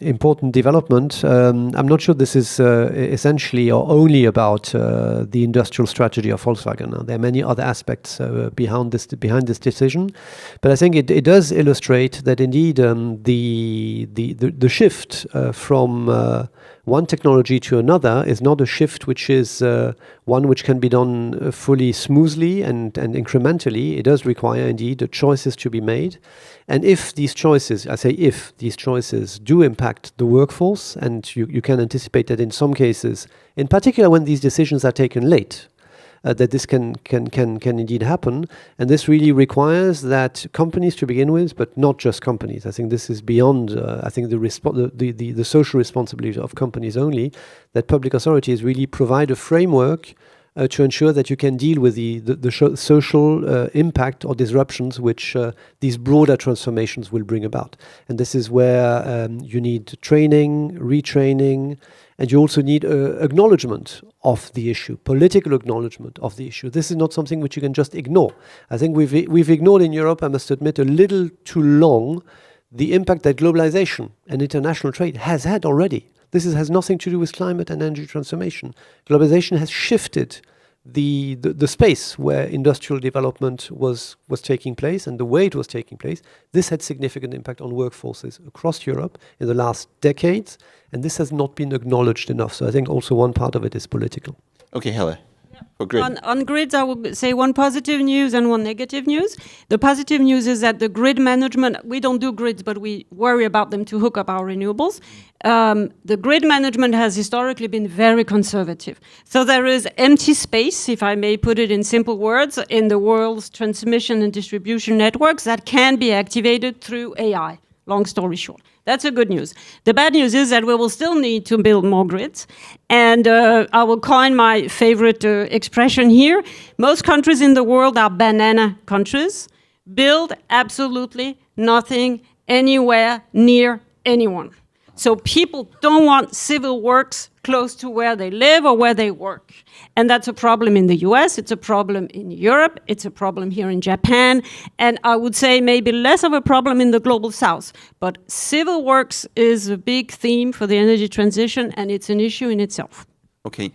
important development. I'm not sure this is essentially or only about the industrial strategy of Volkswagen. There are many other aspects behind this decision, but I think it does illustrate that indeed the shift from one technology to another is not a shift which is one which can be done fully smoothly and incrementally. It does require indeed the choices to be made. And if these choices, I say if these choices do impact the workforce, and you can anticipate that in some cases, in particular when these decisions are taken late, that this can indeed happen. And this really requires that companies to begin with, but not just companies. I think this is beyond, I think the social responsibility of companies only, that public authorities really provide a framework to ensure that you can deal with the social impact or disruptions which these broader transformations will bring about. And this is where you need training, retraining, and you also need acknowledgement of the issue, political acknowledgement of the issue. This is not something which you can just ignore. I think we've ignored in Europe, I must admit, a little too long the impact that globalization and international trade has had already. This has nothing to do with climate and energy transformation. Globalization has shifted the space where industrial development was taking place and the way it was taking place. This had significant impact on workforces across Europe in the last decades, and this has not been acknowledged enough. So I think also one part of it is political. Okay, Helle. For grid. On grids, I will say one positive news and one negative news. The positive news is that the grid management, we don't do grids, but we worry about them to hook up our renewables. The grid management has historically been very conservative. So there is empty space, if I may put it in simple words, in the world's transmission and distribution networks that can be activated through AI. Long story short. That's a good news. The bad news is that we will still need to build more grids. And I will coin my favorite expression here. Most countries in the world are banana countries. Build absolutely nothing anywhere near anyone. So people don't want civil works close to where they live or where they work. And that's a problem in the US, it's a problem in Europe, it's a problem here in Japan, and I would say maybe less of a problem in the global south. But civil works is a big theme for the energy transition, and it's an issue in itself. Okay,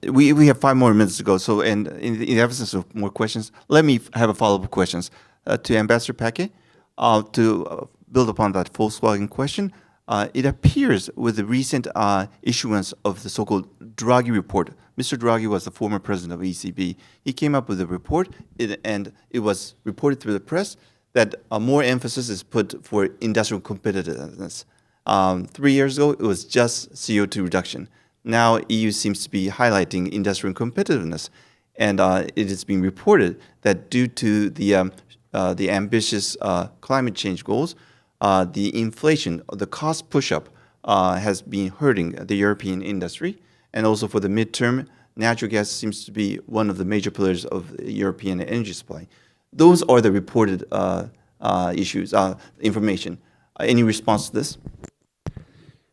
we have 5 more minutes to go. So, and in the absence of more questions, let me have a follow-up questions to Ambassador Paquet to build upon that Volkswagen question. It appears with the recent issuance of the so-called Draghi report. Mr. Draghi was the former president of ECB. He came up with a report, and it was reported through the press that more emphasis is put for industrial competitiveness. 3 years ago, it was just CO2 reduction. Now, EU seems to be highlighting industrial competitiveness, and it is being reported that due to the ambitious climate change goals, the inflation, the cost push-up has been hurting the European industry. And also for the midterm, natural gas seems to be one of the major pillars of the European energy supply. Those are the reported issues, information. Any response to this?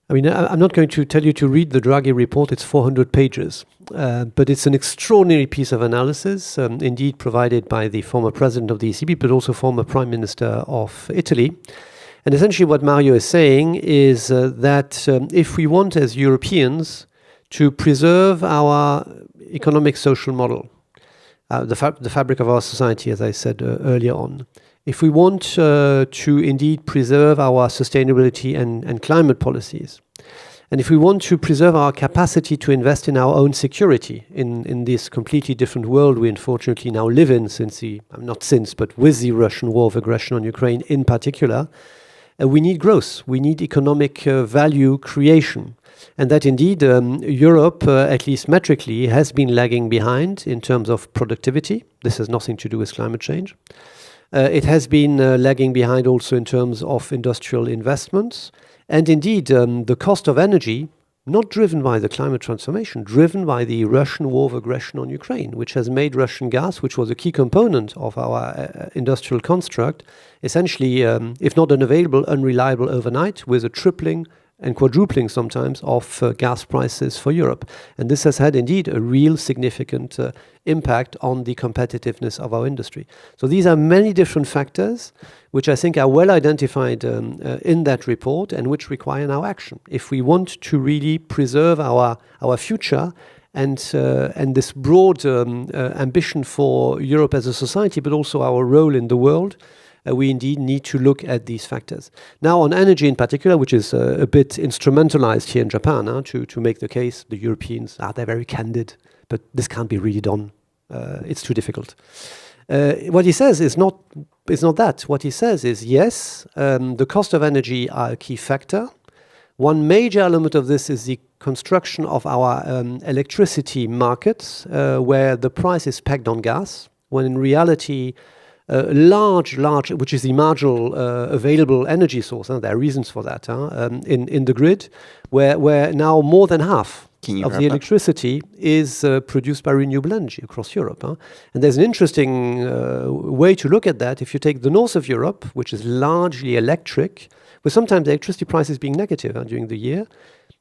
I mean, I'm not going to tell you to read the Draghi report. It's 400 pages. But it's an extraordinary piece of analysis, indeed provided by the former president of the ECB, but also former prime minister of Italy. And essentially what Mario is saying is that if we want as Europeans to preserve our economic social model, the fabric of our society, as I said earlier on, if we want to indeed preserve our sustainability and climate policies, and if we want to preserve our capacity to invest in our own security in this completely different world we unfortunately now live in but with the Russian war of aggression on Ukraine in particular, we need growth. We need economic value creation. And that indeed Europe, at least metrically, has been lagging behind in terms of productivity. This has nothing to do with climate change. It has been lagging behind also in terms of industrial investments. And indeed, the cost of energy, not driven by the climate transformation, driven by the Russian war of aggression on Ukraine, which has made Russian gas, which was a key component of our industrial construct, essentially, if not unavailable, unreliable overnight, with a tripling and quadrupling sometimes of gas prices for Europe. And this has had indeed a real significant impact on the competitiveness of our industry. So these are many different factors which I think are well identified in that report and which require now action. If we want to really preserve our future and this broad ambition for Europe as a society, but also our role in the world, we indeed need to look at these factors. Now, on energy in particular, which is a bit instrumentalized here in Japan, to make the case, the Europeans, they're very candid, but this can't be really done. It's too difficult. What he says is not that. What he says is, yes, the cost of energy are a key factor. One major element of this is the construction of our electricity markets, where the price is pegged on gas, when in reality, large, which is the marginal available energy source. There are reasons for that in the grid, where now more than half of the electricity is produced by renewable energy across Europe. And there's an interesting way to look at that. If you take the north of Europe, which is largely electric, with sometimes electricity prices being negative during the year,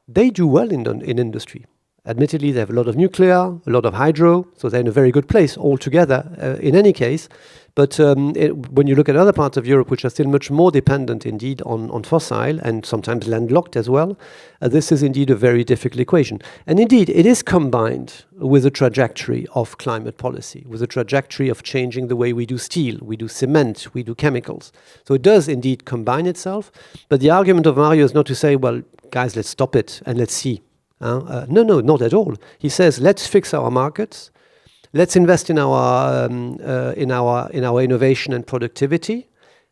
they do well in industry. Admittedly, they have a lot of nuclear, a lot of hydro, so they're in a very good place altogether in any case. But when you look at other parts of Europe, which are still much more dependent indeed on fossil and sometimes landlocked as well, this is indeed a very difficult equation. And indeed, it is combined with a trajectory of climate policy, with a trajectory of changing the way we do steel, we do cement, we do chemicals. So it does indeed combine itself. But the argument of Mario is not to say, well, guys, let's stop it and let's see. No, not at all. He says, let's fix our markets. Let's invest in our innovation and productivity.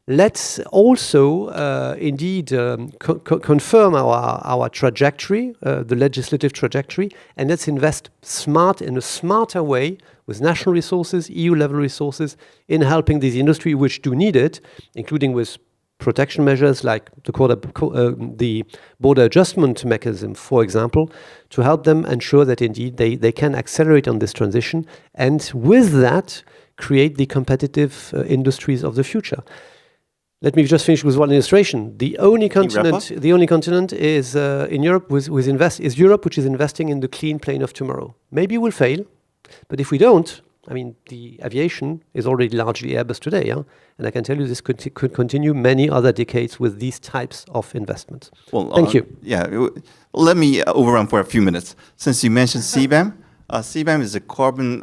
Let's also indeed confirm our trajectory, the legislative trajectory, and let's invest in a smarter way with national resources, EU-level resources, in helping this industry which do need it, including with protection measures like the border adjustment mechanism, for example, to help them ensure that indeed they can accelerate on this transition and with that create the competitive industries of the future. Let me just finish with one illustration. The only continent is in Europe is Europe, which is investing in the clean plane of tomorrow. Maybe we'll fail, but if we don't, I mean, the aviation is already largely Airbus today, and I can tell you this could continue many other decades with these types of investments. Well, thank you. Yeah, let me overrun for a few minutes. Since you mentioned CBAM, CBAM is a carbon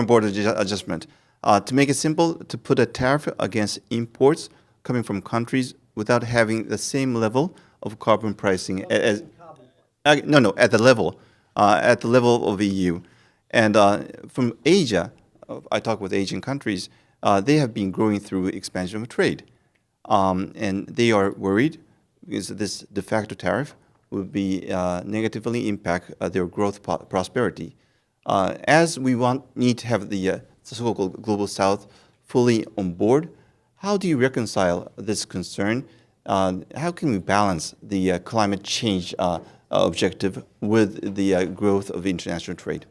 border adjustment. To make it simple, to put a tariff against imports coming from countries without having the same level of carbon pricing as at the level. At the level of the EU. And from Asia, I talk with Asian countries, they have been growing through expansion of trade. And they are worried because this de facto tariff will be negatively impact their growth prosperity. As we need to have the so-called Global South fully on board, how do you reconcile this concern? How can we balance the climate change objective with the growth of international trade?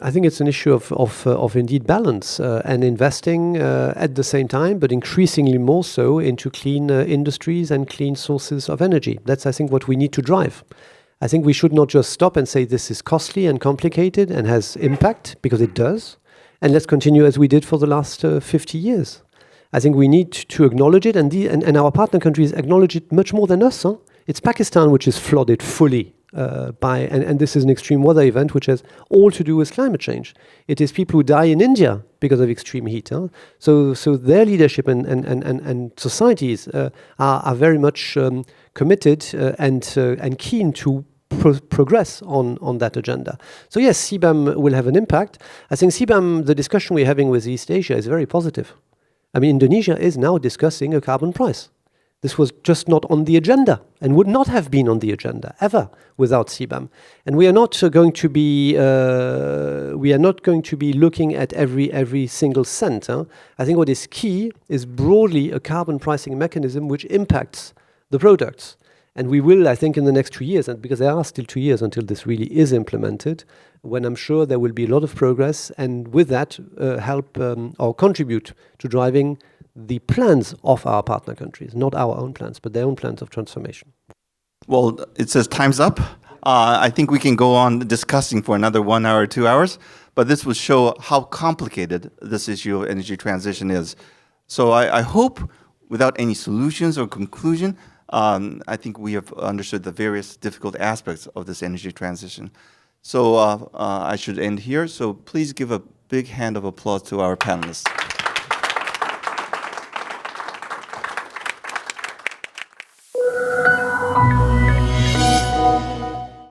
I think it's an issue of indeed balance and investing at the same time, but increasingly more so into clean industries and clean sources of energy. That's, I think, what we need to drive. I think we should not just stop and say this is costly and complicated and has impact, because it does, and let's continue as we did for the last 50 years. I think we need to acknowledge it, and our partner countries acknowledge it much more than us. Huh? It's Pakistan which is flooded fully and this is an extreme weather event which has all to do with climate change. It is people who die in India because of extreme heat. Huh? So their leadership and societies are very much committed and keen to progress on that agenda. So yes, CBAM will have an impact. I think CBAM, the discussion we're having with East Asia is very positive. I mean, Indonesia is now discussing a carbon price. This was just not on the agenda and would not have been on the agenda ever without CBAM. And we are not going to be looking at every single cent. Huh? I think what is key is broadly a carbon pricing mechanism which impacts the products. And we will, I think, in the next 2 years, and because there are still 2 years until this really is implemented, when I'm sure there will be a lot of progress, and with that help or contribute to driving the plans of our partner countries, not our own plans, but their own plans of transformation. Well, it says time's up. I think we can go on discussing for another 1 hour, 2 hours, but this will show how complicated this issue of energy transition is. So I hope, without any solutions or conclusion, I think we have understood the various difficult aspects of this energy transition. So I should end here. So please give a big hand of applause to our panelists.